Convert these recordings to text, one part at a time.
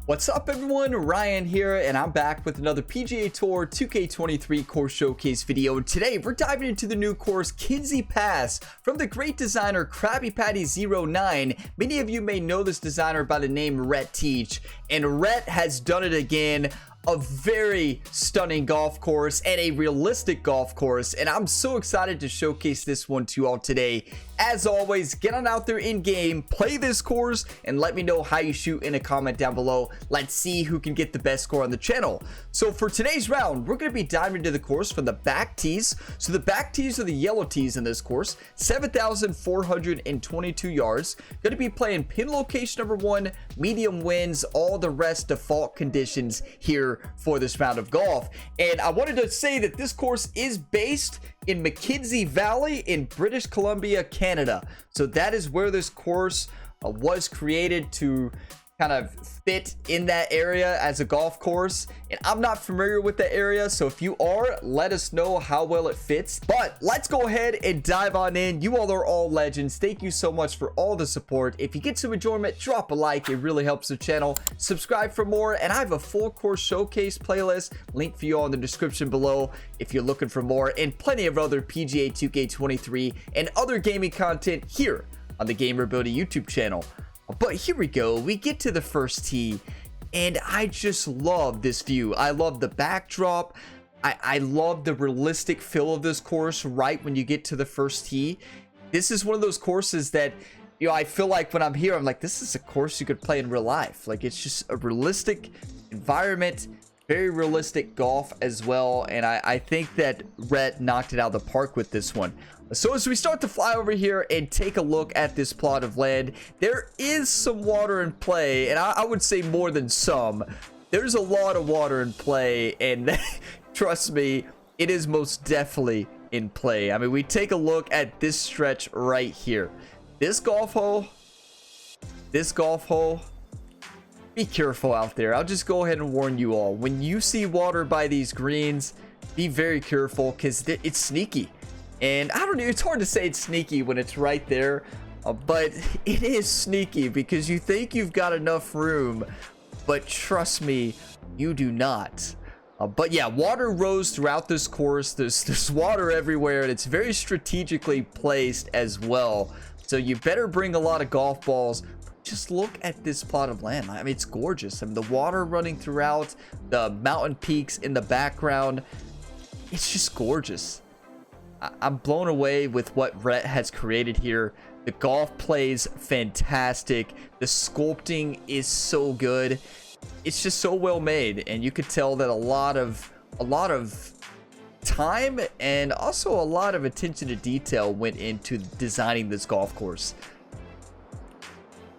What's up everyone, Ryan here, and I'm back with another PGA Tour 2K23 course showcase video. And today we're diving into the new course Kenzie Pass from the great designer Krabby Patty 09. Many of you may know this designer by the name Rhett Teach, and Rhett has done it again. A very stunning golf course and a realistic golf course, and I'm so excited to showcase this one to you all today. As always, get on out there in game, play this course, and let me know how you shoot in a comment down below. Let's see who can get the best score on the channel. So for today's round, we're going to be diving into the course from the back tees. So the back tees are the yellow tees in this course, 7,422 yards. Going to be playing pin location number 1, medium winds, all the rest default conditions here for this round of golf. And I wanted to say that this course is based in McKenzie Valley in British Columbia, Canada. So that is where this course was created to kind of fit in that area as a golf course. And I'm not familiar with the area, so if you are, let us know how well it fits. But let's go ahead and dive on in. You all are all legends. Thank you so much for all the support. If you get some enjoyment, drop a like. It really helps the channel. Subscribe for more, and I have a full course showcase playlist link for you all in the description below if you're looking for more, and plenty of other PGA 2K23 and other gaming content here on the Gamerability YouTube channel. But here we go, we get to the first tee, and I just love this view. I love the backdrop. I love the realistic feel of this course right when you get to the first tee. This is one of those courses that, you know, I feel like when I'm here, I'm like, this is a course you could play in real life. Like, it's just a realistic environment, very realistic golf as well, and I think that Rhett knocked it out of the park with this one. So as we start to fly over here and take a look at this plot of land, there is some water in play, and I would say more than some. There's a lot of water in play, and trust me, it is most definitely in play. I mean, we take a look at this stretch right here. This golf hole, be careful out there. I'll just go ahead and warn you all. When you see water by these greens, be very careful, because it's sneaky. And I don't know, it's hard to say it's sneaky when it's right there, but it is sneaky because you think you've got enough room, but trust me, you do not. But yeah, water rows throughout this course. There's water everywhere, and it's very strategically placed as well. So you better bring a lot of golf balls. Just look at this plot of land. I mean, it's gorgeous. I mean, the water running throughout, the mountain peaks in the background. It's just gorgeous. I'm blown away with what Rhett has created here. The golf plays fantastic. The sculpting is so good. It's just so well made, and you could tell that a lot of time and also a lot of attention to detail went into designing this golf course.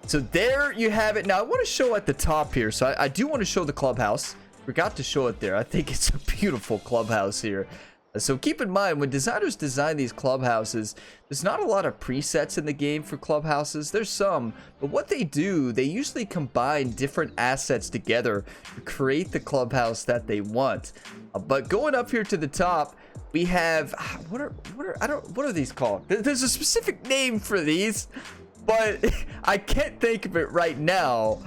So there you have it. Now I want to show at the top here. So I do want to show the clubhouse. Forgot to show it there. I think it's a beautiful clubhouse here. So keep in mind, when designers design these clubhouses, there's not a lot of presets in the game for clubhouses. There's some, but what they do, they usually combine different assets together to create the clubhouse that they want. But going up here to the top, we have what are these called? There's a specific name for these, but I can't think of it right now.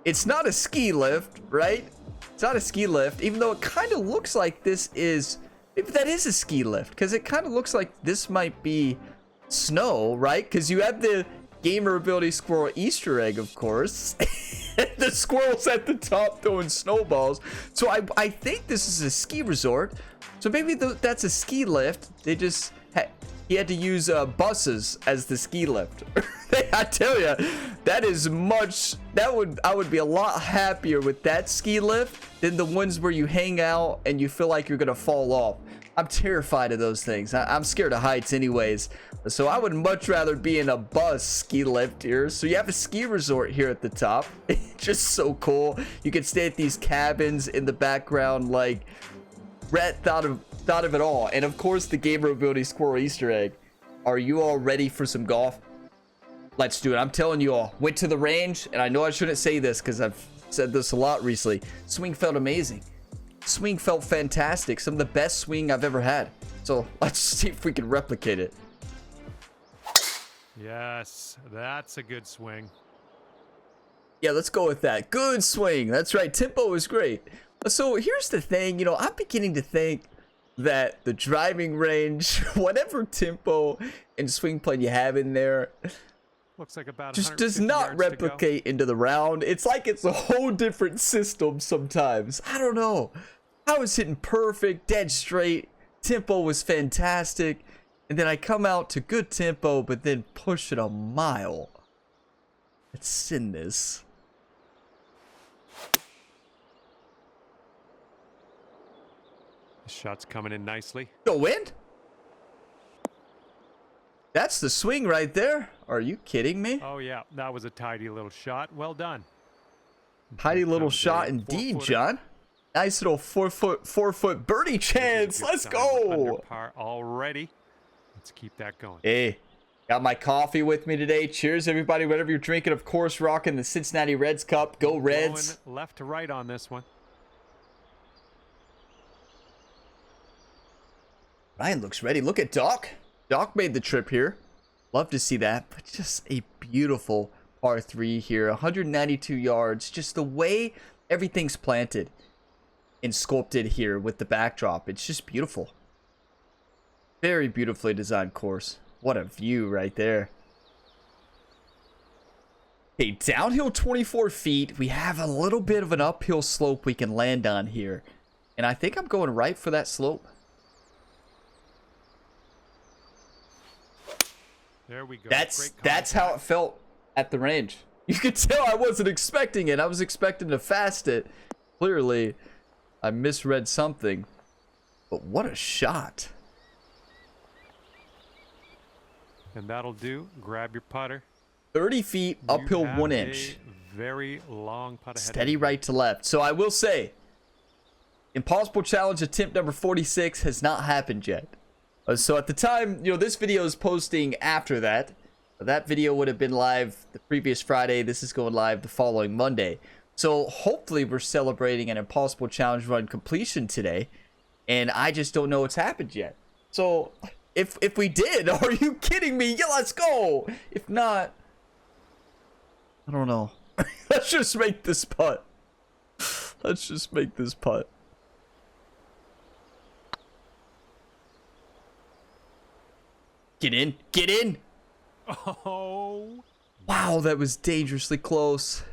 It's not a ski lift, right? It's not a ski lift, even though it kind of looks like this is. If that is a ski lift, because it kind of looks like this might be snow, right? Because you have the Gamerability Squirrel Easter egg, of course. The squirrel's at the top throwing snowballs. So I think this is a ski resort. So maybe that's a ski lift. They just he had to use buses as the ski lift. I tell you, that is much. I would be a lot happier with that ski lift than the ones where you hang out and you feel like you're gonna fall off. I'm terrified of those things. I'm scared of heights anyways. So I would much rather be in a bus ski lift here. So you have a ski resort here at the top. It's just so cool. You can stay at these cabins in the background. Like, Rhett thought of it all. And of course, the Gamerability Squirrel Easter egg. Are you all ready for some golf? Let's do it. I'm telling you all. Went to the range, and I know I shouldn't say this because I've said this a lot recently. Swing felt amazing. Swing felt fantastic. Some of the best swing I've ever had. So let's see if we can replicate it. Yes, that's a good swing. Yeah, let's go with that. Good swing. That's right. Tempo is great. So here's the thing. You know, I'm beginning to think that the driving range, whatever tempo and swing plane you have in there, Looks like about just does not replicate into the round. It's like it's a whole different system sometimes. I don't know. I was hitting perfect, dead straight. Tempo was fantastic. And then I come out to good tempo, but then push it a mile. Let's send this. The shot's coming in nicely. Go in? That's the swing right there. Are you kidding me? Oh yeah, that was a tidy little shot. Well done. Tidy little shot indeed, John. Nice little 4-foot birdie chance. Let's go. Under par already. Let's keep that going. Hey, got my coffee with me today. Cheers, everybody. Whatever you're drinking, of course, rocking the Cincinnati Reds cup. Go Reds. Going left to right on this one. Ryan looks ready. Look at Doc. Doc made the trip here. Love to see that. But just a beautiful par 3 here. 192 yards. Just the way everything's planted and sculpted here with the backdrop. It's just beautiful. Very beautifully designed course. What a view right there. Okay, downhill 24 feet. We have a little bit of an uphill slope we can land on here. And I think I'm going right for that slope. There we go. That's how it felt at the range. You could tell I wasn't expecting it. I was expecting to fast it. Clearly, I misread something. But what a shot. And that'll do. Grab your putter. 30 feet, uphill 1 inch. Very long putt ahead. Steady right to left. So I will say, Impossible Challenge attempt number 46 has not happened yet. So at the time, you know, this video is posting after that. That video would have been live the previous Friday. This is going live the following Monday. So hopefully we're celebrating an Impossible Challenge run completion today. And I just don't know what's happened yet. So if we did, are you kidding me? Yeah, let's go. If not, I don't know. Let's just make this putt. Let's just make this putt. Get in. Get in. Oh. Wow, that was dangerously close.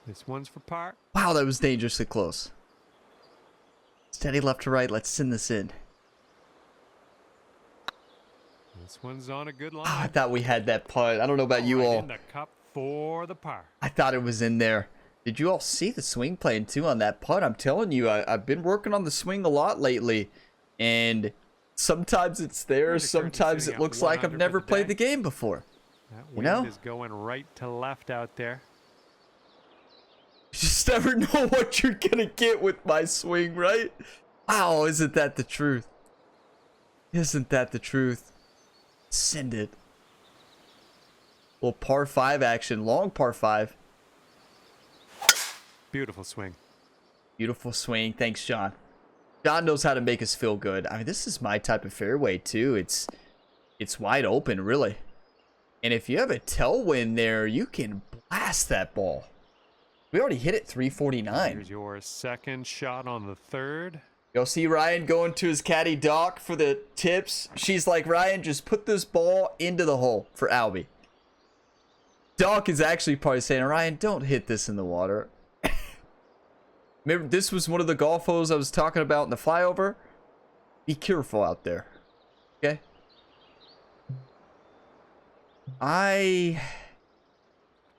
This one's for par. Wow, that was dangerously close. Steady left to right. Let's send this in. This one's on a good line. Oh, I thought we had that putt. I don't know about you all. In the cup for the par. I thought it was in there. Did you all see the swing plane too on that putt? I'm telling you, I've been working on the swing a lot lately. And sometimes it's there, sometimes it looks like I've never played the game before. That wind is going right to left out there. You just never know what you're gonna get with my swing, right? Wow, isn't that the truth? Isn't that the truth? Send it. Well, par 5 action, long par 5. Beautiful swing. Beautiful swing. Thanks, John. John knows how to make us feel good. I mean, this is my type of fairway too. It's wide open, really. And if you have a tailwind there, you can blast that ball. We already hit it 349. Here's your second shot on the third. You'll see Ryan going to his caddy Doc for the tips. She's like, Ryan, just put this ball into the hole for Albie. Doc is actually probably saying, Ryan, don't hit this in the water. Remember, this was one of the golf holes I was talking about in the flyover. Be careful out there. Okay?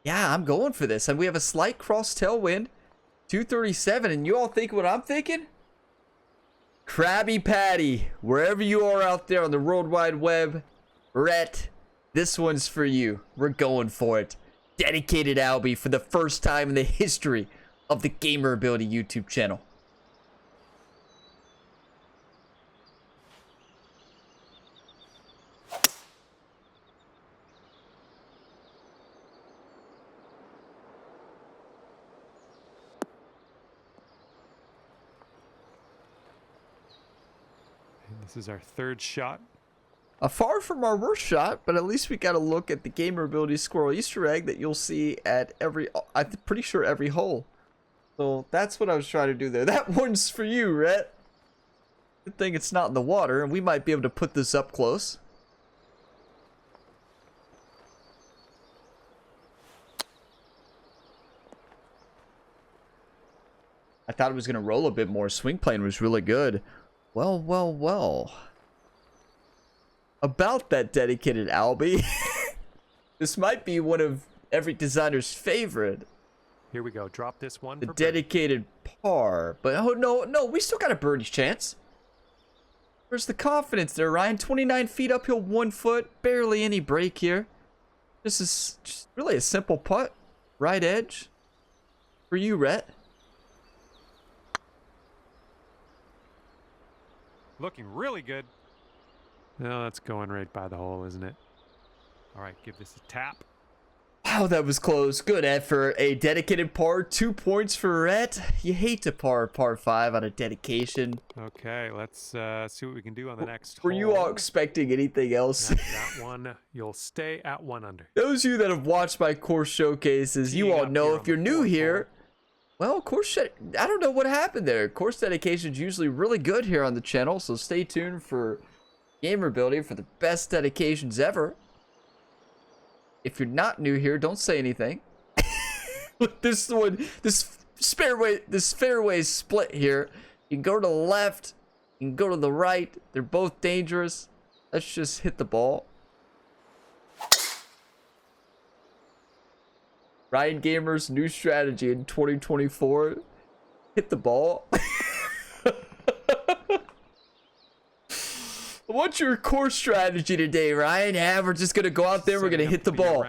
Yeah, I'm going for this. And we have a slight cross tailwind. 237. And you all think what I'm thinking? Krabby Patty. Wherever you are out there on the World Wide Web. Rhett, this one's for you. We're going for it. Dedicated Albie for the first time in the history of the Gamer Ability YouTube channel. And this is our third shot. Far from our worst shot, but at least we got a look at the gamer ability squirrel Easter egg that you'll see at I'm pretty sure every hole. So that's what I was trying to do there. That one's for you, Rhett. Good thing it's not in the water, and we might be able to put this up close. I thought it was going to roll a bit more. Swing plane was really good. Well, well, well. About that dedicated Albie. This might be one of every designer's favorite. Here we go. Drop this one. The dedicated par. But oh no, we still got a birdie's chance. Where's the confidence there, Ryan? 29 feet uphill, 1 foot. Barely any break here. This is just really a simple putt. Right edge. For you, Rhett. Looking really good. No, that's going right by the hole, isn't it? All right, give this a tap. Wow, that was close. Good effort. A dedicated par. 2 points for Rhett. You hate to par 5 on a dedication. Okay, let's see what we can do on the next hole. Were you all expecting anything else? That one, you'll stay at 1 under. Those of you that have watched my course showcases, you all know if you're new here, well, I don't know what happened there. Course dedication is usually really good here on the channel, so stay tuned for gamer ability for the best dedications ever. If you're not new here, don't say anything. Look, this fairway is split here. You can go to the left, you can go to the right. They're both dangerous. Let's just hit the ball. Ryan Gamer's new strategy in 2024. Hit the ball. What's your course strategy today, Ryan? Yeah, we're just going to go out there. We're going to hit the ball.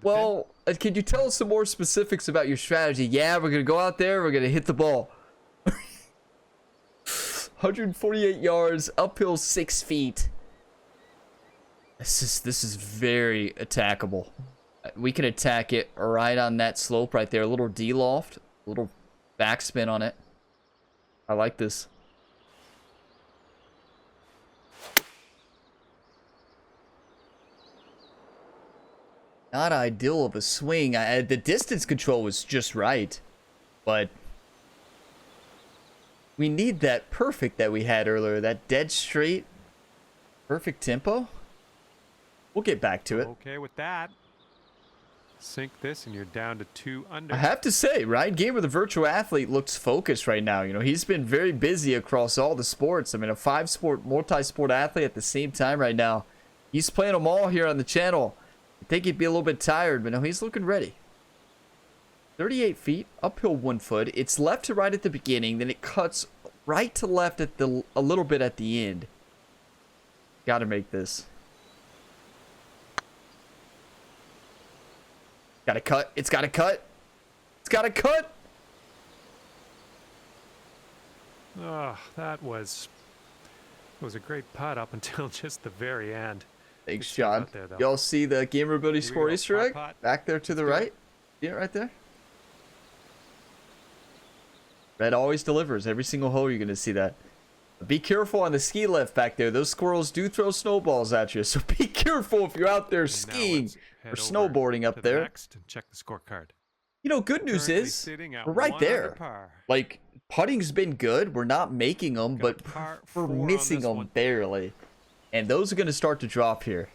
Well, can you tell us some more specifics about your strategy? Yeah, we're going to go out there. We're going to hit the ball. 148 yards, uphill 6 feet. This is very attackable. We can attack it right on that slope right there. A little D-loft, a little backspin on it. I like this. Not ideal of a swing. The distance control was just right, but we need that perfect that we had earlier. That dead straight, perfect tempo. We'll get back to it. Okay with that. Sink this and you're down to 2 under. I have to say, Ryan Gamer, the virtual athlete, looks focused right now. You know, he's been very busy across all the sports. I mean, a 5-sport, multi-sport athlete at the same time right now. He's playing them all here on the channel. I think he'd be a little bit tired, but no, he's looking ready. 38 feet, uphill 1 foot. It's left to right at the beginning, then it cuts right to left at a little bit at the end. Got to make this. Got to cut. It's got to cut. It's got to cut. Oh, that was a great putt up until just the very end. Thanks, John. Y'all see the gamer ability score Easter egg back there to the right? Yeah, right there. Red always delivers. Every single hole you're going to see that. Be careful on the ski lift back there. Those squirrels do throw snowballs at you, so be careful if you're out there skiing or snowboarding up there. Next and check the scorecard. You know, good news is we're right there. Like, putting's been good. We're not making them, but we're missing them barely. And those are going to start to drop here.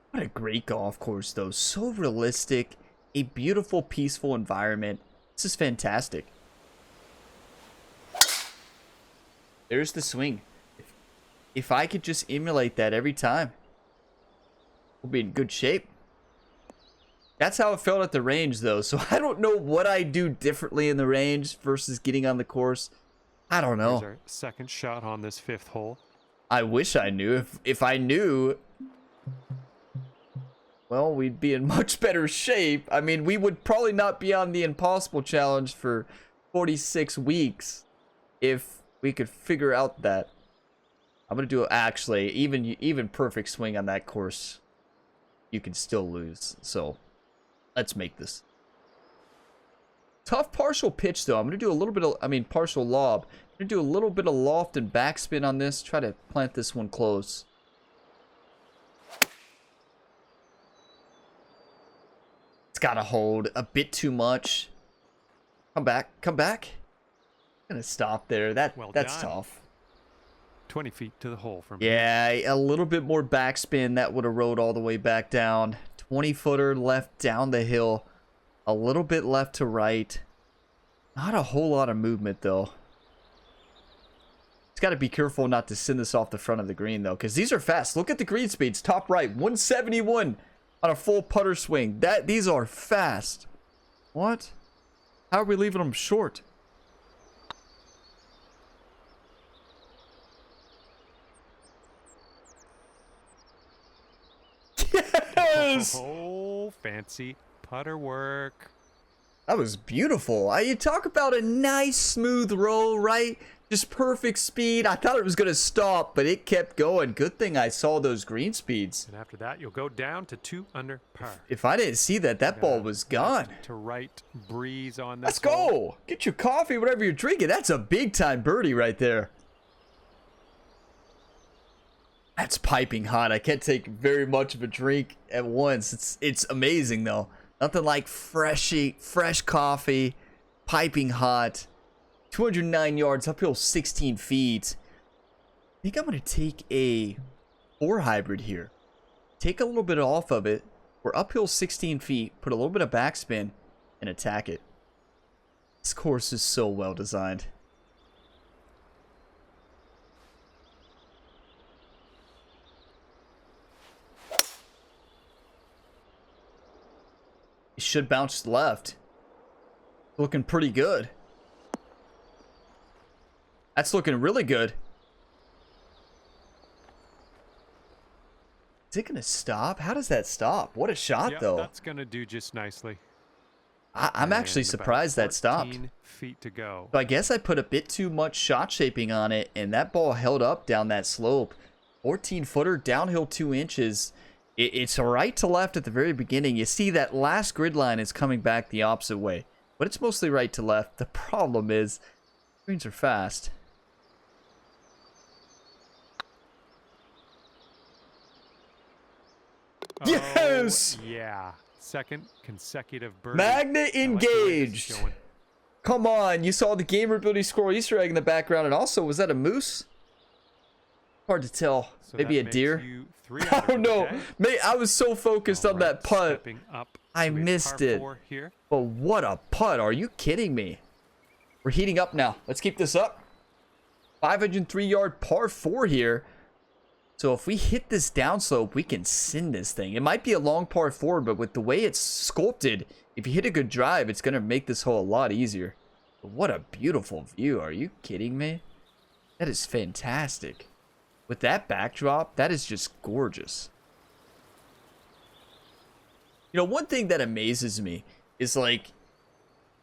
What a great golf course, though. So realistic. A beautiful, peaceful environment. This is fantastic. There's the swing. If I could just emulate that every time, we'll be in good shape. That's how it felt at the range, though. So I don't know what I do differently in the range versus getting on the course. I don't know. Here's our second shot on this 5th hole. I wish I knew. If I knew, well, we'd be in much better shape. I mean, we would probably not be on the Impossible Challenge for 46 weeks if we could figure out that. I'm going to do, actually, even perfect swing on that course, you can still lose. So, let's make this. Tough partial pitch, though. I'm going to do a little bit of, partial lob. Gonna do a little bit of loft and backspin on this. Try to plant this one close. It's gotta hold a bit too much. Come back, come back. Gonna stop there. That's done. tough. 20 feet to the hole from Yeah, a little bit more backspin. That would have rode all the way back down. 20-footer left down the hill. A little bit left to right. Not a whole lot of movement, though. It's got to be careful not to send this off the front of the green, though, because these are fast. Look at the green speeds. Top right, 171 on a full putter swing. These are fast. What? How are we leaving them short? Yes! Oh, fancy putter work. That was beautiful. You talk about a nice smooth roll, right? Just perfect speed. I thought it was going to stop, but it kept going. Good thing I saw those green speeds. And after that, you'll go down to 2 under par. If I didn't see that, that ball was gone. To right breeze on this. Let's go. Get your coffee, whatever you're drinking. That's a big time birdie right there. That's piping hot. I can't take very much of a drink at once. It's amazing though. Nothing like fresh coffee, piping hot. 209 yards, uphill 16 feet. I think I'm going to take a 4 hybrid here. Take a little bit off of it. We're uphill 16 feet. Put a little bit of backspin and attack it. This course is so well designed. It should bounce left. Looking pretty good. That's looking really good. Is it going to stop? How does that stop? What a shot, though. That's going to do just nicely. I'm actually surprised that stopped. 14 feet to go. So I guess I put a bit too much shot shaping on it, and that ball held up down that slope. 14-footer, downhill 2 inches. It's right to left at the very beginning. You see that last grid line is coming back the opposite way, but it's mostly right to left. The problem is, greens are fast. Yes! Yeah. Second consecutive birdie. Magnet engaged. Come on. You saw the gamer ability squirrel Easter egg in the background. And also, was that a moose? Hard to tell. So maybe a deer. I don't know. Mate, I was so focused on that putt. I missed it. But what a putt. Are you kidding me? We're heating up now. Let's keep this up. 503-yard par 4 here. So if we hit this downslope, we can send this thing. It might be a long par 4, but with the way it's sculpted, if you hit a good drive, it's going to make this hole a lot easier. But what a beautiful view. Are you kidding me? That is fantastic. With that backdrop, that is just gorgeous. You know, one thing that amazes me is, like,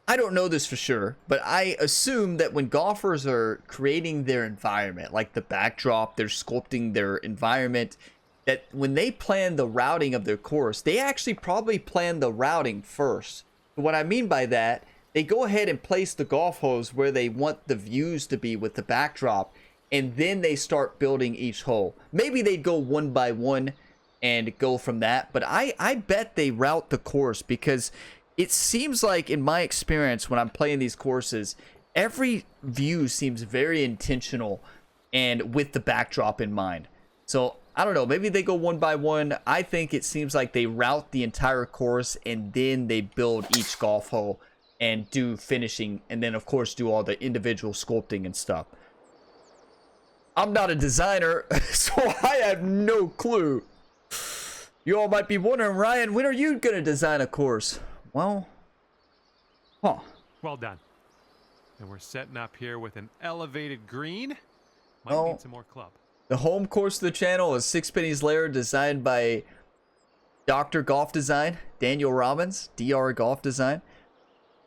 I don't know this for sure, but I assume that when golfers are creating their environment, like the backdrop, they're sculpting their environment, that when they plan the routing of their course, they actually probably plan the routing first. What I mean by that, they go ahead and place the golf holes where they want the views to be with the backdrop, and then they start building each hole. Maybe they'd go one by one and go from that, but I bet they route the course, because it seems like, in my experience, when I'm playing these courses, every view seems very intentional and with the backdrop in mind. So, I don't know. Maybe they go one by one. I think it seems like they route the entire course and then they build each golf hole and do finishing. And then, of course, do all the individual sculpting and stuff. I'm not a designer, so I have no clue. You all might be wondering, Ryan, when are you going to design a course? Well, well done. And we're setting up here with an elevated green. Might need some more club. The home course of the channel is Six Pennies Lair, designed by Dr. Golf Design, Daniel Robbins, DR Golf Design.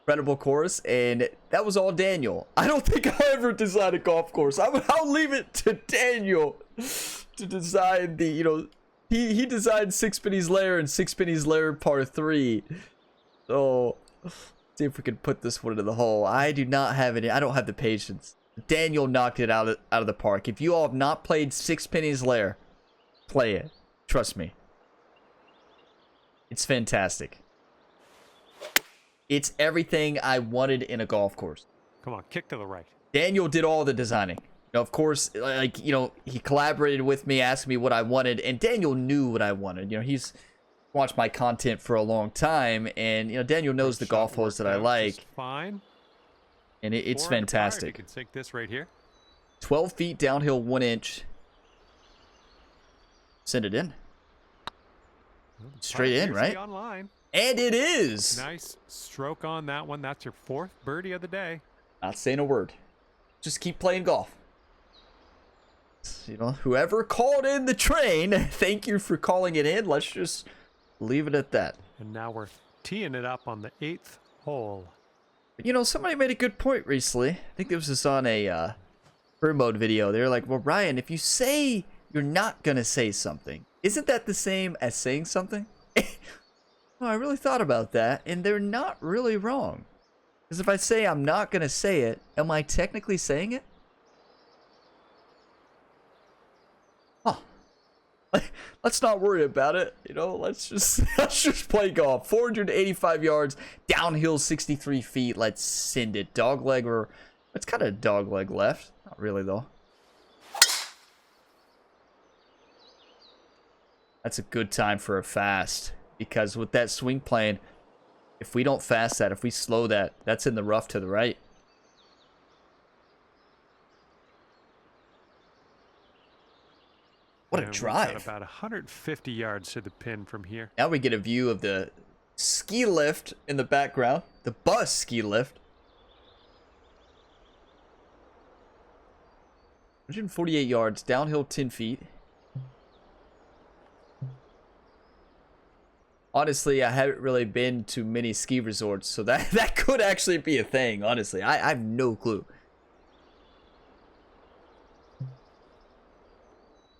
Incredible course, and that was all Daniel. I don't think I'll ever design a golf course. I'll leave it to Daniel to design the, you know, he designed Six Pennies Lair and Six Pennies Lair Par 3. So, see if we can put this one into the hole. I do not have any. I don't have the patience Daniel knocked it out of the park. If you all have not played Six Pennies Lair, play it. Trust me. It's fantastic. It's everything I wanted in a golf course. Come on, kick to the right. Daniel did all the designing. You know, of course, like, you know, he collaborated with me, asked me what I wanted, and Daniel knew what I wanted. You know, he's watched my content for a long time, and, you know, Daniel knows the golf holes that I like. Fine. And it's fantastic. You can sink this right here. 12 feet downhill, 1 inch. Send it in. Straight in, right? Online. And it is. Nice stroke on that one. That's your 4th birdie of the day. Not saying a word. Just keep playing golf. You know, whoever called in the train, thank you for calling it in. Let's just leave it at that. And now we're teeing it up on the 8th hole. You know, somebody made a good point recently. I think this was on a career mode video. They were like, well, Ryan, if you say you're not going to say something, isn't that the same as saying something? Well, I really thought about that, and they're not really wrong. Because if I say I'm not going to say it, am I technically saying it? Huh. Let's not worry about it. You know, let's just play golf. 485 yards, downhill 63 feet. Let's send it. Dogleg, or it's kind of dogleg left. Not really, though. That's a good time for a fast. Because with that swing plane, if we don't fast that, if we slow that, that's in the rough to the right. What a drive. Got about 150 yards to the pin from here. Now we get a view of the ski lift in the background. The bus ski lift. 148 yards, downhill 10 feet. Honestly, I haven't really been to many ski resorts, so that could actually be a thing, honestly. I have no clue.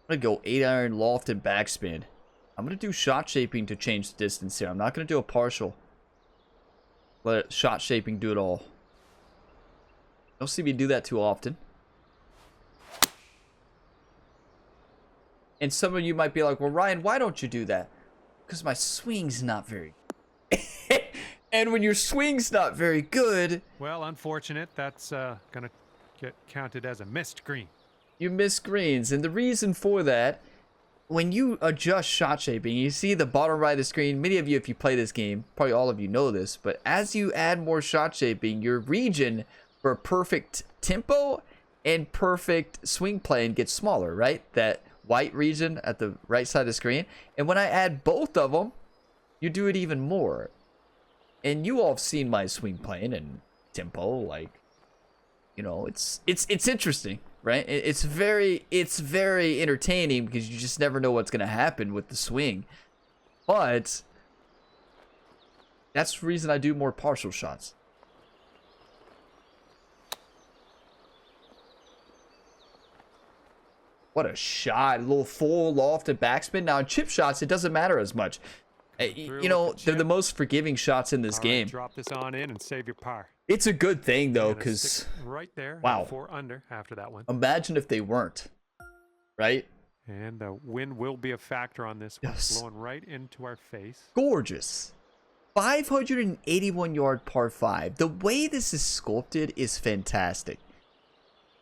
I'm going to go 8-iron, loft, and backspin. I'm going to do shot shaping to change the distance here. I'm not going to do a partial. Let shot shaping do it all. Don't see me do that too often. And some of you might be like, well, Ryan, why don't you do that? Because my swing's not very good. And when your swing's not very good... Well, unfortunate. That's going to get counted as a missed green. You miss greens. And the reason for that, when you adjust shot shaping, you see the bottom right of the screen. Many of you, if you play this game, probably all of you know this, but as you add more shot shaping, your region for perfect tempo and perfect swing plane gets smaller, right? That white region at the right side of the screen. And when I add both of them, you do it even more. And you all have seen my swing plane and tempo, like, you know, it's interesting, right? It's very entertaining because you just never know what's going to happen with the swing. But that's the reason I do more partial shots. What a shot. A little full loft and backspin. Now, in chip shots, it doesn't matter as much. You know, they're the most forgiving shots in this game. Drop this on in and save your par. It's a good thing, though, because... Right there. Wow. 4 under after that one. Imagine if they weren't. Right? And the wind will be a factor on this one. Yes. Blowing right into our face. Gorgeous. 581 yard par 5. The way this is sculpted is fantastic.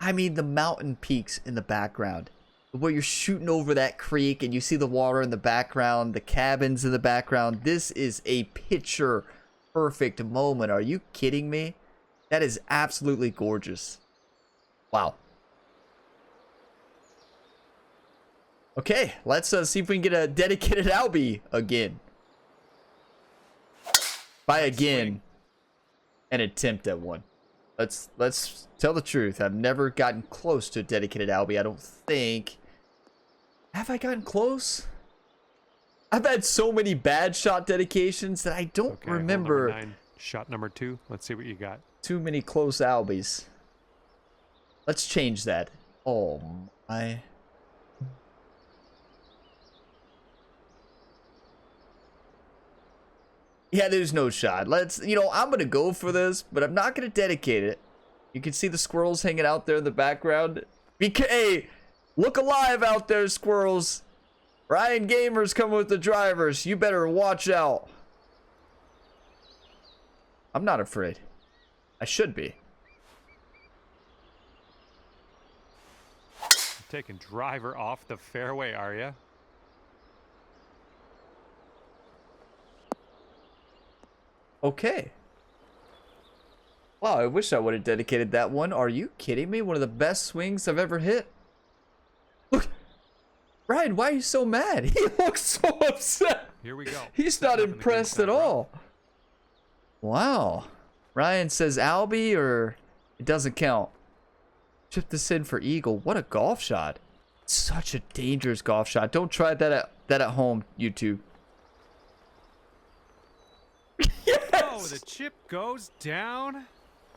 I mean, the mountain peaks in the background. Where you're shooting over that creek and you see the water in the background, the cabins in the background. This is a picture perfect moment. Are you kidding me? That is absolutely gorgeous. Wow. Okay, let's see if we can get a dedicated Albie again. By again, an attempt at one. Let's tell the truth. I've never gotten close to a dedicated Albie, I don't think. Have I gotten close? I've had so many bad shot dedications that I don't remember. Number 9, shot number 2. Let's see what you got. Too many close Albies. Let's change that. Oh my. Yeah, there's no shot. Let's, you know, I'm going to go for this, but I'm not going to dedicate it. You can see the squirrels hanging out there in the background. Hey, look alive out there, squirrels. Ryan Gamer's coming with the drivers. You better watch out. I'm not afraid. I should be. Taking driver off the fairway, are you? Okay. Wow, I wish I would have dedicated that one. Are you kidding me? One of the best swings I've ever hit. Look. Ryan, why are you so mad? He looks so upset. Here we go. He's not impressed at all. Wow. Ryan says Albie, or it doesn't count. Chip this in for eagle. What a golf shot. Such a dangerous golf shot. Don't try that at home, YouTube. Yes! Oh, the chip goes down,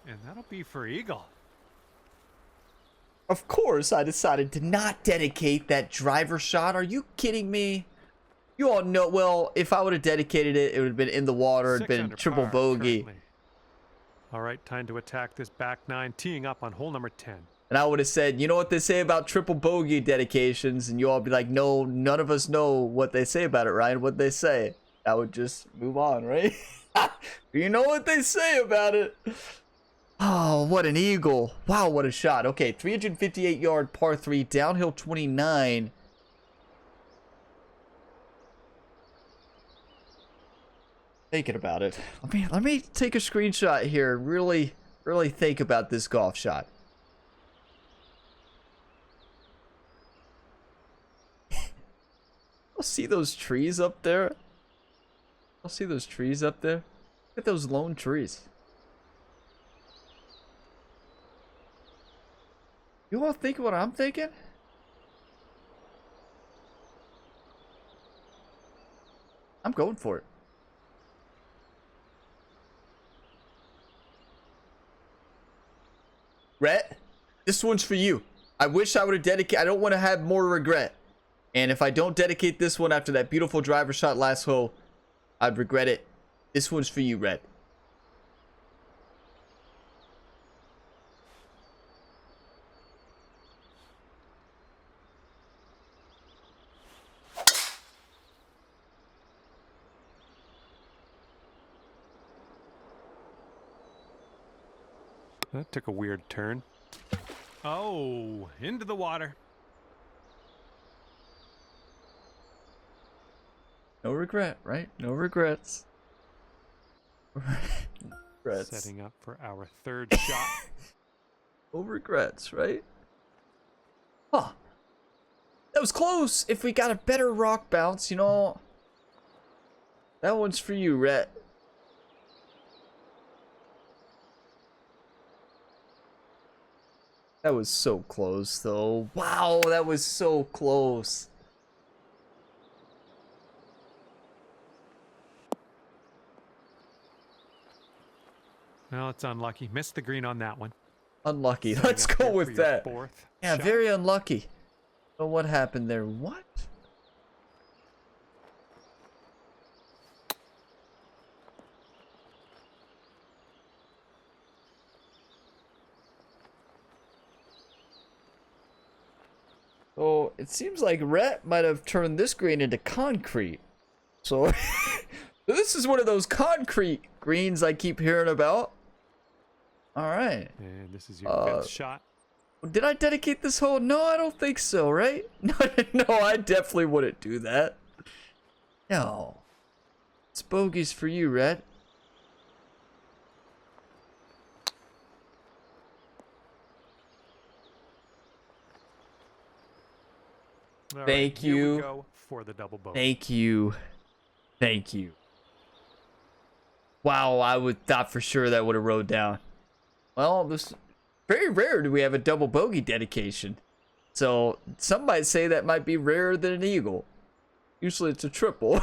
and that'll be for eagle. Of course, I decided to not dedicate that driver shot. Are you kidding me? You all know, well, if I would have dedicated it, it would have been in the water. It'd been triple bogey. Currently. All right, time to attack this back nine, teeing up on hole number 10. And I would have said, you know what they say about triple bogey dedications? And you all be like, no, none of us know what they say about it, Ryan. What they say. I would just move on, right? You know what they say about it. Oh, what an eagle. Wow, what a shot. Okay, 358-yard par 3, downhill 29. Thinking about it. Let me take a screenshot here. Really think about this golf shot. I'll see those trees up there. Look at those lone trees. You all think what I'm thinking? I'm going for it. Rhett, this one's for you. I wish I would have dedicated. I don't want to have more regret. And if I don't dedicate this one after that beautiful driver shot last hole, I'd regret it. This one's for you, Rhett. That took a weird turn. Oh, into the water. No regret, right? No regrets. Setting up for our third shot. No regrets, right? Huh. That was close. If we got a better rock bounce, you know. That one's for you, Rhett. That was so close, though. Wow, that was so close. Well, it's unlucky. Missed the green on that one. Unlucky. Setting Let's up go here with for your that. fourth Yeah, shot. very unlucky. So what happened there? What? So it seems like Rhett might have turned this green into concrete. So this is one of those concrete greens I keep hearing about. All right. And this is your fifth shot. Did I dedicate this hole? No, I don't think so, right? No, I definitely wouldn't do that. No. It's bogeys for you, Rhett. All Thank right, here you. we go for the double bogey. Thank you. Thank you. Wow, I would thought for sure that would have rode down. Well, this very rare do we have a double bogey dedication. So some might say that might be rarer than an eagle. Usually it's a triple.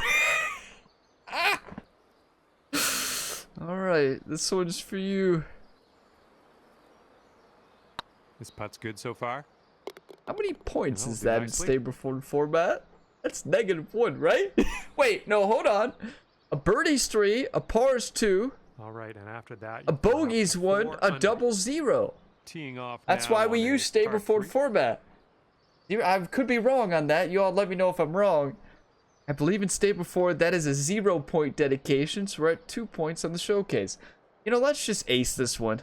All right, this one's for you. This putt's good so far. How many points That'll is do that in nicely. stable format? That's -1, right? Wait, no, hold on. A birdie's 3, a par's 2, All right, and after that, A you're going up bogey's to one, 4 a under. double zero. Teeing off That's now why we on a use par Stableford 3. format. I could be wrong on that. You all let me know if I'm wrong. I believe in Stableford, that is a 0-point dedication, so we're at 2 points on the showcase. You know, let's just ace this one.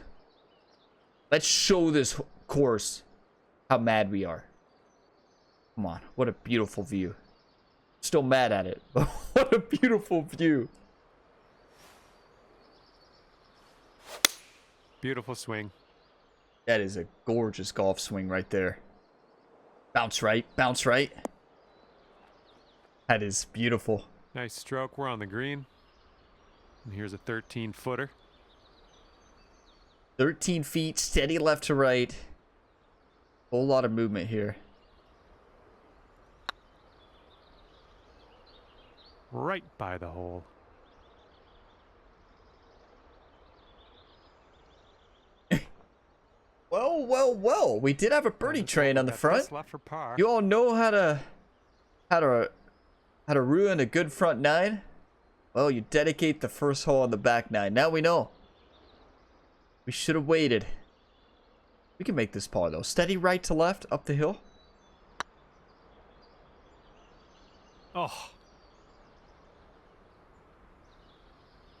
Let's show this course how mad we are. Come on, what a beautiful view. Still mad at it, but what a beautiful view. Beautiful swing. That is a gorgeous golf swing right there. Bounce right, bounce right. That is beautiful. Nice stroke. We're on the green. And here's a 13-footer. 13 feet, steady left to right. Whole lot of movement here. Right by the hole. Well, well, well. We did have a birdie train on the front. Left for par. You all know how to ruin a good front nine? Well, you dedicate the first hole on the back nine. Now we know. We should have waited. We can make this par though. Steady right to left up the hill. Oh.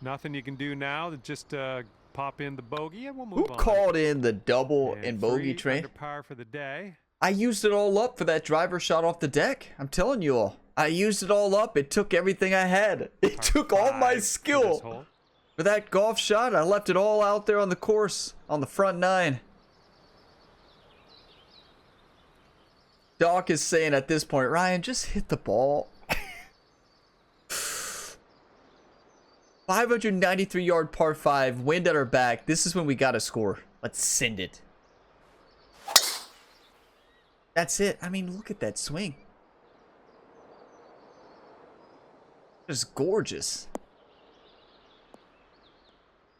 Nothing you can do now to just pop in the bogey and we'll move Who on. called in the double and bogey 3 train? under par for the day. I used it all up for that driver shot off the deck. I'm telling you all. I used it all up. It took everything I had. It Par took all 5 my for this skill. hole. For that golf shot, I left it all out there on the course, on the front nine. Doc is saying at this point, Ryan, just hit the ball. 593-yard par 5, wind at our back. This is when we got to score. Let's send it. That's it. I mean, look at that swing. Just gorgeous.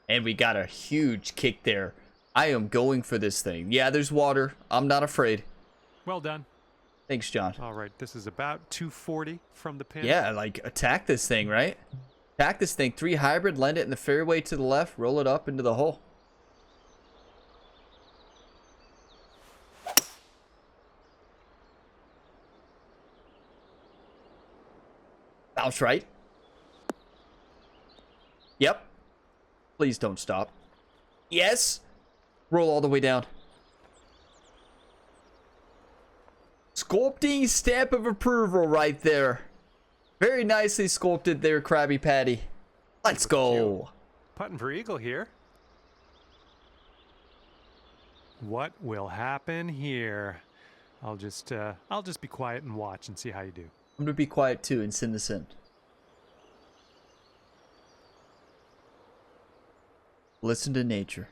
And we got a huge kick there. I am going for this thing. Yeah, there's water. I'm not afraid. Well done. Thanks, John. All right, this is about 240 from the pin. Yeah, like attack this thing, right? Attack this thing. 3 hybrid, land it in the fairway to the left, roll it up into the hole. Bounce right. Yep. Please don't stop. Yes. Roll all the way down. Sculpting stamp of approval right there. Very nicely sculpted there, Krabby Patty. Let's go. Putting for eagle here. What will happen here? I'll just be quiet and watch and see how you do. I'm gonna be quiet too and send this in. Listen to nature.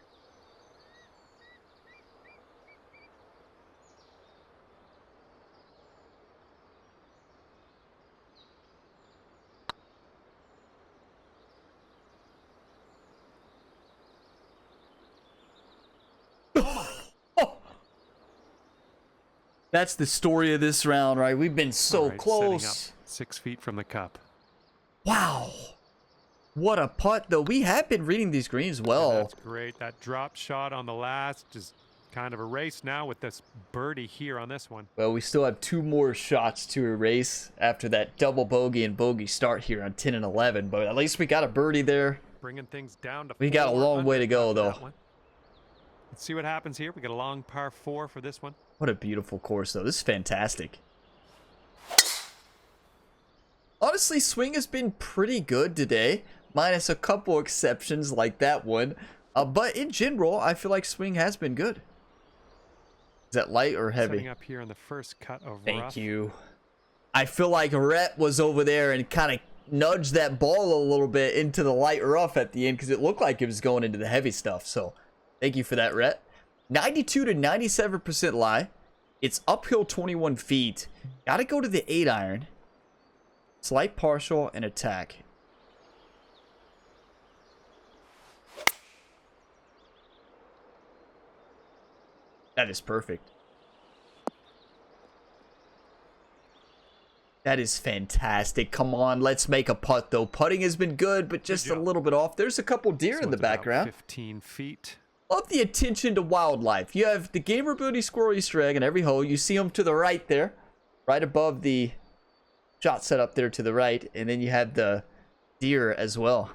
That's the story of this round, right? We've been so All right, setting close. up 6 feet from the cup. Wow. What a putt, though. We have been reading these greens well. That's great. That drop shot on the last is kind of a race now with this birdie here on this one. Well, we still have 2 more shots to erase after that double bogey and bogey start here on 10 and 11. But at least we got a birdie there. Bringing things down to We got a 4 long way under to go, after that though. one. Let's see what happens here. We got a long par 4 for this one. What a beautiful course, though. This is fantastic. Honestly, swing has been pretty good today, minus a couple exceptions like that one. But in general, I feel like swing has been good. Is that light or heavy? Setting up here on the first cut of Thank rough. you. I feel like Rhett was over there and kind of nudged that ball a little bit into the light rough at the end because it looked like it was going into the heavy stuff. So thank you for that, Rhett. 92 to 97% lie. It's uphill 21 feet. Got to go to the 8 iron. Slight partial and attack. That is perfect. That is fantastic. Come on, let's make a putt, though. Putting has been good, but just a little bit off. There's a couple deer in the background. 15 feet. Love the attention to wildlife. You have the Gamer Ability Squirrel Easter egg in every hole. You see them to the right there, right above the shot set up there to the right. And then you have the deer as well.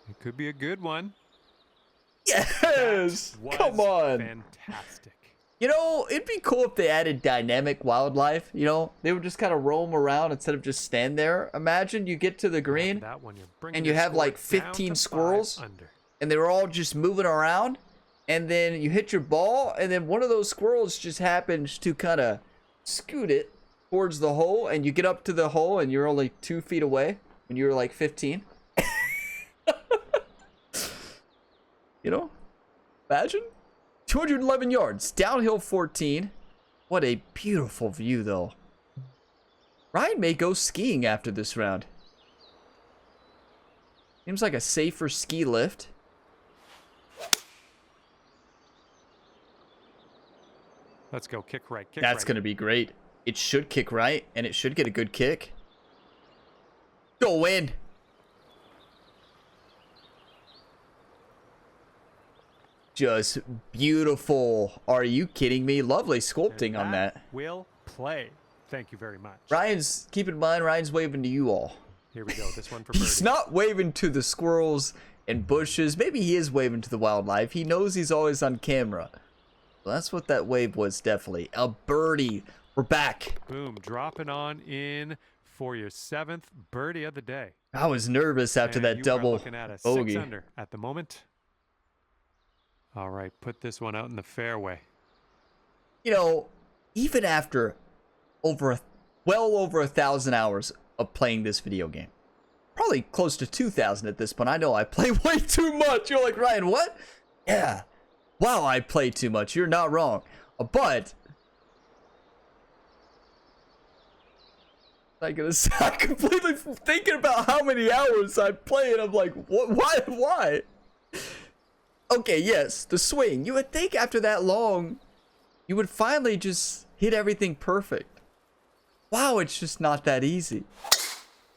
It could be a good one. Yes! Come on. Fantastic. You know, it'd be cool if they added dynamic wildlife. You know, they would just kind of roam around instead of just stand there. Imagine you get to the green and you have like 15 squirrels and they're all just moving around. And then you hit your ball and then one of those squirrels just happens to kind of scoot it towards the hole. And you get up to the hole and you're only 2 feet away when you were like 15. You know, imagine. 211 yards, downhill 14. What a beautiful view, though. Ryan may go skiing after this round. Seems like a safer ski lift. Let's go. Kick right. That's going to be great. It should kick right, and it should get a good kick. Go in. Just beautiful. Are you kidding me? Lovely sculpting on that. Will play. Thank you very much. Ryan's, keep in mind, Ryan's waving to you all. Here we go. This one for birdie. He's not waving to the squirrels and bushes. Maybe he is waving to the wildlife. He knows he's always on camera. Well, that's what that wave was, definitely. A birdie. We're back. Boom. Dropping on in for your 7th birdie of the day. I was nervous after that double looking at a bogey. 6 under at the moment. All right, put this one out in the fairway. You know, even after well over 1,000 hours of playing this video game, probably close to 2,000 at this point. I know I play way too much. You're like, Ryan, what? Yeah. Wow, I play too much. You're not wrong. But I'm completely thinking about how many hours I play, and I'm like, what? Why? Okay, yes, the swing. You would think after that long, you would finally just hit everything perfect. Wow, it's just not that easy.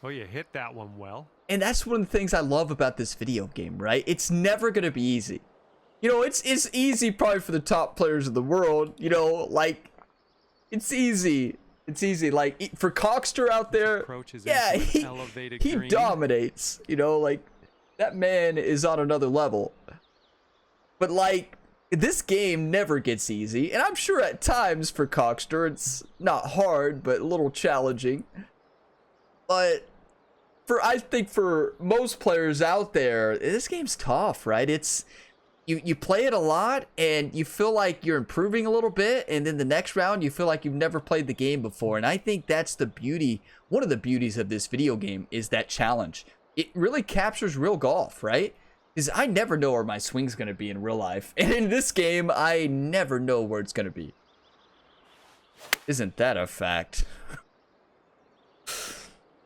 Oh, you hit that one well. And that's one of the things I love about this video game, right? It's never going to be easy. You know, it's easy probably for the top players of the world. You know, like, it's easy. It's easy. Like, for Cockster out there, yeah, he dominates. You know, like, that man is on another level. But, like, this game never gets easy. And I'm sure at times for Cockster, it's not hard, but a little challenging. But I think for most players out there, this game's tough, right? It's you play it a lot and you feel like you're improving a little bit, and then the next round you feel like you've never played the game before. And I think that's the beauty, one of the beauties of this video game, is that challenge. It really captures real golf, right? Because I never know where my swing's going to be in real life. And in this game, I never know where it's going to be. Isn't that a fact?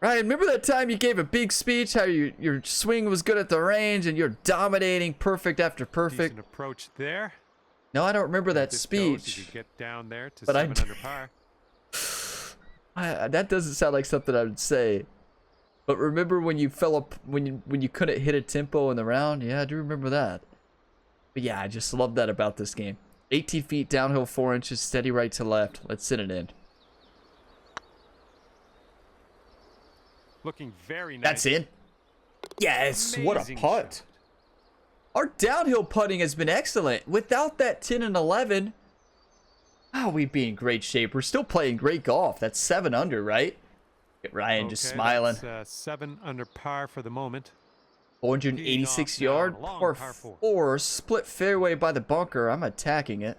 Ryan, remember that time you gave a big speech, how your swing was good at the range and you're dominating perfect after perfect? Decent approach there. No, I don't remember that speech. You could get down there to but 7 under par. That doesn't sound like something I would say. But remember when you fell up, when you couldn't hit a tempo in the round? Yeah, I do remember that. But yeah, I just love that about this game. 18 feet downhill, 4 inches, steady right to left. Let's send it in. Looking very nice. That's in. Yes, Amazing what a putt. shot. Our downhill putting has been excellent. Without that 10 and 11, wow, we'd be in great shape. We're still playing great golf. That's 7 under, right? Get Ryan just smiling. That's 7 under par for the moment. 486 yard, par 4, split fairway by the bunker. I'm attacking it.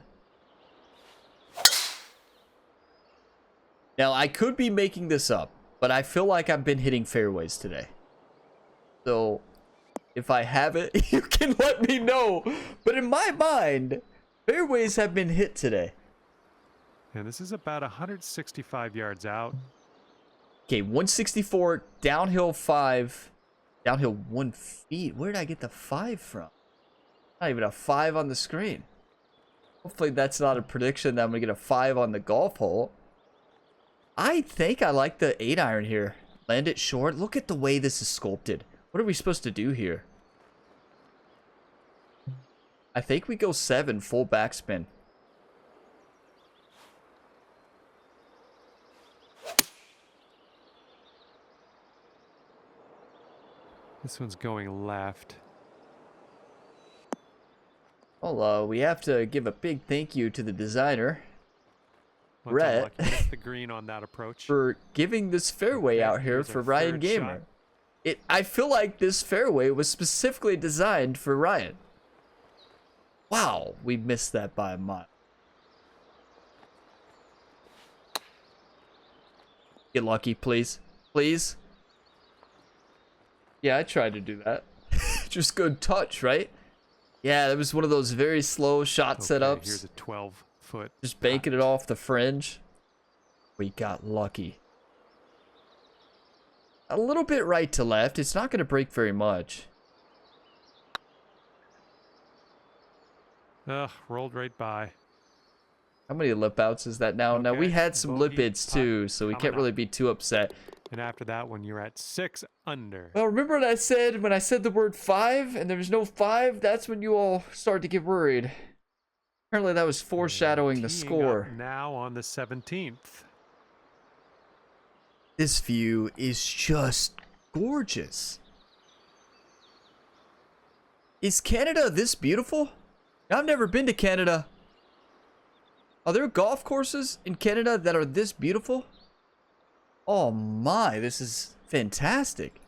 Now, I could be making this up, but I feel like I've been hitting fairways today. So, if I have it, you can let me know. But in my mind, fairways have been hit today. And this is about 165 yards out. Okay, 164, downhill 5, downhill 1 feet. Where did I get the 5 from? Not even a 5 on the screen. Hopefully that's not a prediction that I'm gonna get a 5 on the golf hole. I think I like the 8-iron here. Land it short. Look at the way this is sculpted. What are we supposed to do here? I think we go 7 full backspin. This one's going left. Well, we have to give a big thank you to the designer, Brett, The green on that approach. for giving this fairway out here for Ryan Gamer. I feel like this fairway was specifically designed for Ryan. Wow, we missed that by a mile. Get lucky, please. Please. Yeah, I tried to do that. Just good touch, right? Yeah, that was one of those very slow shot setups. Here's a 12-foot. Just banking it off the fringe. We got lucky. A little bit right to left. It's not going to break very much. Ugh, rolled right by. How many lip outs is that now? Okay, Now, we had some lip bogey its too, so we coming can't really up. be too upset. And after that one, you're at 6 under. Well, remember what I said when I said the word 5 and there was no 5? That's when you all started to get worried. Apparently that was foreshadowing the Teeing score. up now on the 17th. This view is just gorgeous. Is Canada this beautiful? I've never been to Canada. Are there golf courses in Canada that are this beautiful? Oh my, this is fantastic.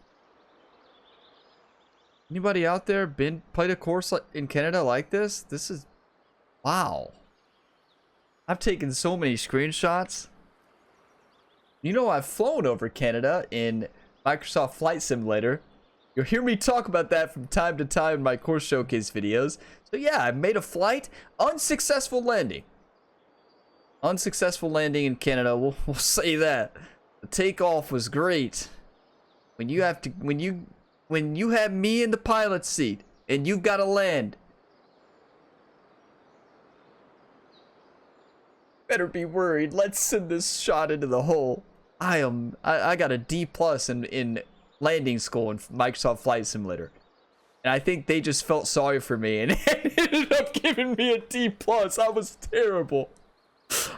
Anybody out there played a course in Canada like this? This is, wow. I've taken so many screenshots. You know, I've flown over Canada in Microsoft Flight Simulator. You'll hear me talk about that from time to time in my course showcase videos. So yeah, I made a flight, unsuccessful landing. Unsuccessful landing in Canada, we'll say that. The takeoff was great. When you have me in the pilot's seat and you've got to land, better be worried. Let's send this shot into the hole. I got a D+ in landing school in Microsoft Flight Simulator. And I think they just felt sorry for me and ended up giving me a D+. I was terrible.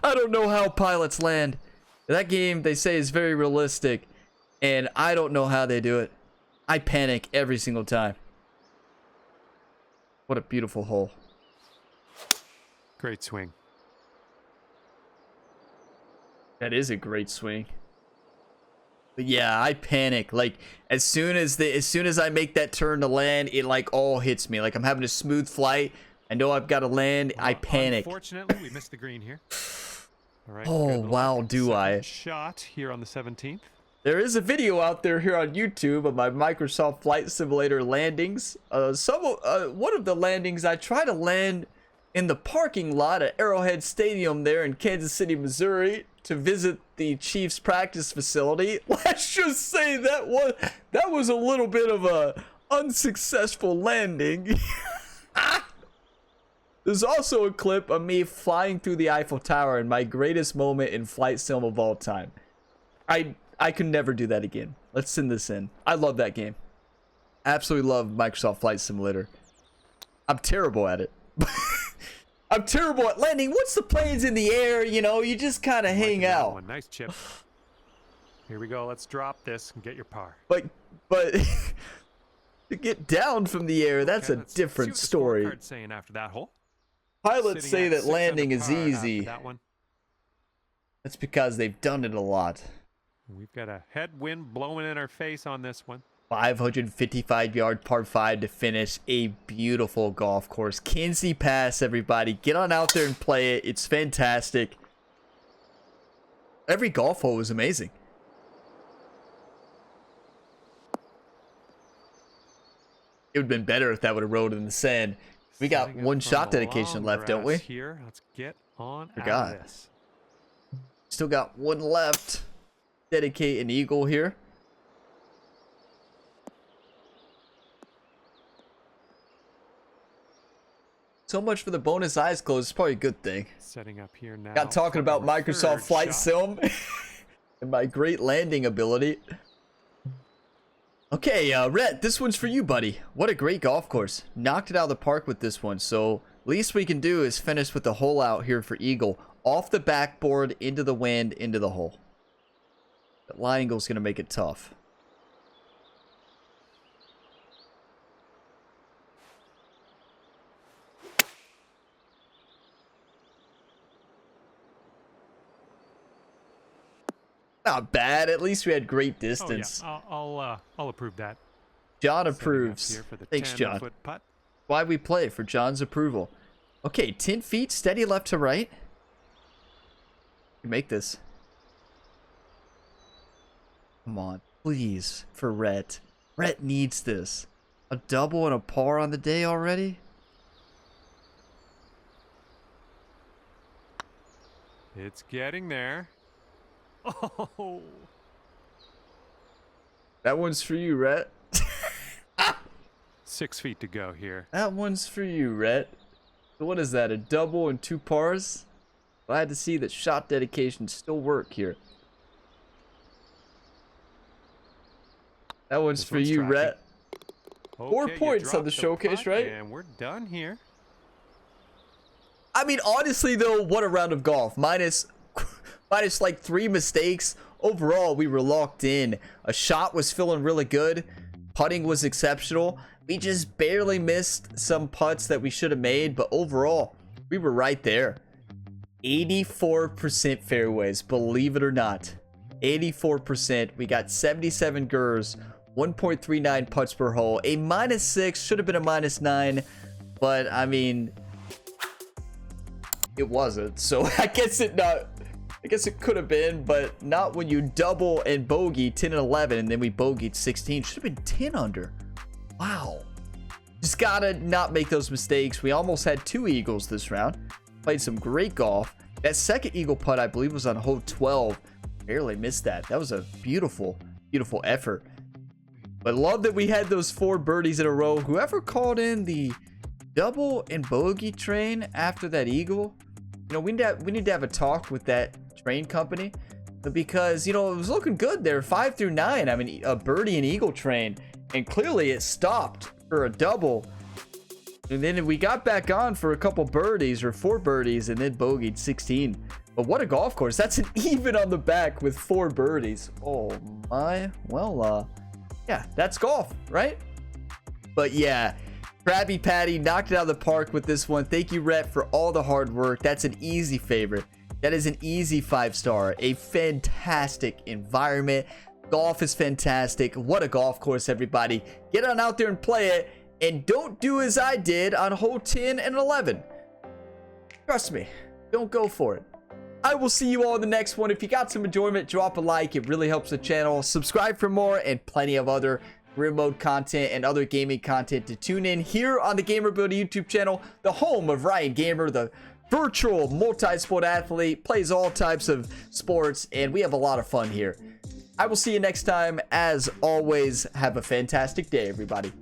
I don't know how pilots land. That game, they say, is very realistic, and I don't know how they do it. I panic every single time. What a beautiful hole. Great swing. That is a great swing. But yeah, I panic. Like, as soon as I make that turn to land, it like all hits me. Like I'm having a smooth flight. I know I've got to land. I panic. Unfortunately, we missed the green here. All right, Oh, wow, do I. Shot here on the 17th. There is a video out there here on YouTube of my Microsoft Flight Simulator landings. One of the landings, I try to land in the parking lot at Arrowhead Stadium there in Kansas City, Missouri, to visit the Chiefs practice facility. Let's just say that was a little bit of a unsuccessful landing. There's also a clip of me flying through the Eiffel Tower in my greatest moment in flight sim of all time. I could never do that again. Let's send this in. I love that game. Absolutely love Microsoft Flight Simulator. I'm terrible at it. I'm terrible at landing. Once the plane's in the air, you know, you just kind of hang out. One. Nice chip. Here we go. Let's drop this and get your par. But to get down from the air, that's a different story. See what the scorecard's saying after that hole. Pilots say Sitting at that 6 under landing is par after easy. that one. That's because they've done it a lot. We've got a headwind blowing in our face on this one. 555-yard par 5 to finish a beautiful golf course. Kenzie Pass, everybody. Get on out there and play it. It's fantastic. Every golf hole was amazing. It would have been better if that would have rolled in the sand. We got Setting up one from shot the dedication long left, don't we? grass Here, let's get on out Forgot. of this. Still got one left. Dedicate an eagle here. So much for the bonus eyes closed. It's probably a good thing. Setting up here now. Got talking about for our Microsoft third Flight shot. Sim and my great landing ability. Okay, Rhett, this one's for you, buddy. What a great golf course. Knocked it out of the park with this one. So least we can do is finish with the hole out here for Eagle. Off the backboard, into the wind, into the hole. That lie angle's going to make it tough. Not bad. At least we had great distance. Oh, yeah. I'll approve that. John Setting up approves. here for the Thanks, John. 10-foot putt. Why we play, for John's approval. Okay, 10 feet, steady left to right. You make this. Come on, please, for Rhett. Rhett needs this. A double and a par on the day already? It's getting there. Oh. That one's for you, Rhett. 6 feet to go here. That one's for you, Rhett. So what is that, a double and 2 pars? Glad to see that shot dedications still work here. That one's This for one's you, tracking. Rhett. 4 Okay, you points on dropped the showcase, putt, right? And we're done here. I mean, honestly, though, what a round of golf. Minus like 3 mistakes. Overall, we were locked in. A shot was feeling really good. Putting was exceptional. We just barely missed some putts that we should have made. But overall, we were right there. 84% fairways, believe it or not. 84%. We got 77 gers. 1.39 putts per hole. A -6. Should have been a -9. But, I mean, it wasn't. So, I guess it could have been, but not when you double and bogey 10 and 11, and then we bogeyed 16. Should have been 10 under. Wow. Just gotta not make those mistakes. We almost had 2 eagles this round. Played some great golf. That second eagle putt, I believe, was on hole 12. Barely missed that. That was a beautiful, beautiful effort. But love that we had those 4 birdies in a row. Whoever called in the double and bogey train after that eagle, you know, we need to have a talk with that train company, because, you know, it was looking good there 5 through 9. I mean, a birdie and eagle train, and clearly it stopped for a double, and then we got back on for a couple birdies, or 4 birdies, and then bogeyed 16. But what a golf course. That's an even on the back with 4 birdies. Oh my. Well, yeah, that's golf, right? But yeah, Krabby Patty knocked it out of the park with this one. Thank you, Rhett, for all the hard work. That's an easy favorite. That is an easy 5-star. A fantastic environment. Golf is fantastic. What a golf course, everybody. Get on out there and play it. And don't do as I did on hole 10 and 11. Trust me, don't go for it. I will see you all in the next one. If you got some enjoyment, drop a like. It really helps the channel. Subscribe for more and plenty of other career mode content and other gaming content to tune in here on the Gamer Ability YouTube channel, the home of Ryan Gamer, the virtual multi-sport athlete, plays all types of sports, and we have a lot of fun here. I will see you next time. As always, have a fantastic day, everybody.